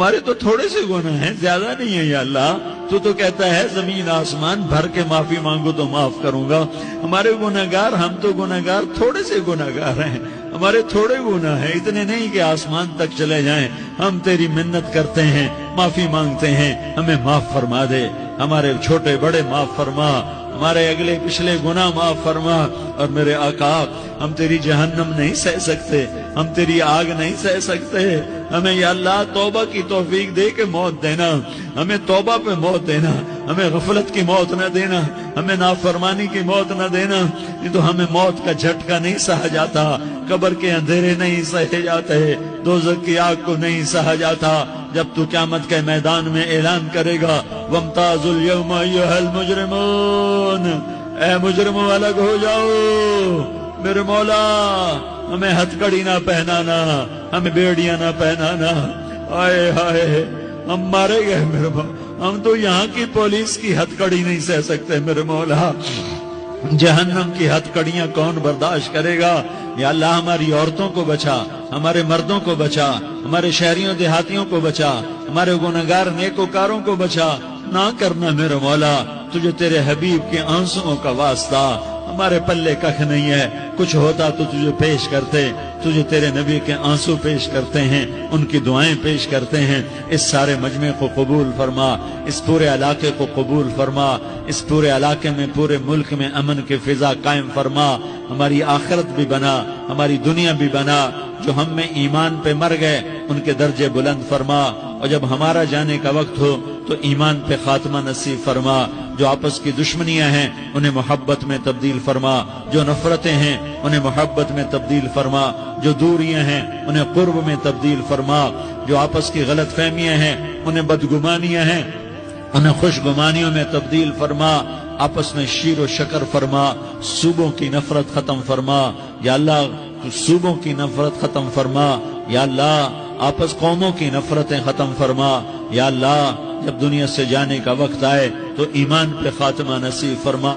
ہمارے تو تھوڑے سے گناہ ہیں، زیادہ نہیں ہے یا اللہ۔ تو کہتا ہے زمین آسمان بھر کے معافی مانگو تو معاف کروں گا۔ ہمارے گناہگار، ہم تو گناہگار تھوڑے سے گناہگار ہیں، ہمارے تھوڑے گناہ ہیں، اتنے نہیں کہ آسمان تک چلے جائیں۔ ہم تیری منت کرتے ہیں، معافی مانگتے ہیں، ہمیں معاف فرما دے، ہمارے چھوٹے بڑے معاف فرما، ہمارے اگلے پچھلے گناہ معاف فرما۔ اور میرے آقا، ہم تیری جہنم نہیں سہ سکتے، ہم تیری آگ نہیں سہ سکتے، ہمیں یا اللہ توبہ کی توفیق دے کے موت دینا، ہمیں توبہ پہ موت دینا، ہمیں غفلت کی موت نہ دینا، ہمیں نافرمانی کی موت نہ دینا۔ یہ تو ہمیں موت کا جھٹکا نہیں سہا جاتا، قبر کے اندھیرے نہیں سہے جاتے، دوزخ کی آگ کو نہیں سہا جاتا۔ جب تو قیامت کے میدان میں اعلان کرے گا وَامْتَازُوا الْيَوْمَ أَيُّهَا الْمُجْرِمُونَ، اے مجرموں الگ ہو جاؤ، میرے مولا ہمیں ہتھ کڑی نہ پہنانا، ہمیں بیڑیاں نہ پہنانا۔ آئے ہائے، ہم مارے گئے میرے مولا، ہم تو یہاں کی پولیس کی ہتھ کڑی نہیں سہ سکتے میرے مولا، جہنم کی ہتھ کڑیاں کون برداشت کرے گا؟ یا اللہ ہماری عورتوں کو بچا، ہمارے مردوں کو بچا، ہمارے شہریوں دیہاتیوں کو بچا، ہمارے گنہگار نیکوکاروں کو بچا۔ نہ کرنا میرے مولا، تجھے تیرے حبیب کے آنسوؤں کا واسطہ، ہمارے پلے ککھ نہیں ہے، کچھ ہوتا تو تجھے پیش کرتے، تجھے تیرے نبی کے آنسو پیش کرتے ہیں، ان کی دعائیں پیش کرتے ہیں۔ اس سارے مجمع کو قبول فرما، اس پورے علاقے کو قبول فرما، اس پورے علاقے میں، پورے ملک میں امن کی فضا قائم فرما، ہماری آخرت بھی بنا، ہماری دنیا بھی بنا۔ جو ہم میں ایمان پہ مر گئے ان کے درجے بلند فرما، اور جب ہمارا جانے کا وقت ہو تو ایمان پہ خاتمہ نصیب فرما۔ جو آپس کی دشمنیاں ہیں انہیں محبت میں تبدیل فرما، جو نفرتیں ہیں انہیں محبت میں تبدیل فرما، جو دوریاں ہیں انہیں قرب میں تبدیل فرما، جو آپس کی غلط فہمیاں ہیں انہیں بدگمانیاں ہیں انہیں خوش گمانیوں میں تبدیل فرما، آپس میں شیر و شکر فرما، صوبوں کی نفرت ختم فرما۔ یا اللہ صوبوں کی نفرت ختم فرما، یا اللہ آپس قوموں کی نفرتیں ختم فرما۔ یا اللہ جب دنیا سے جانے کا وقت آئے تو ایمان پہ خاتمہ نصیب فرما۔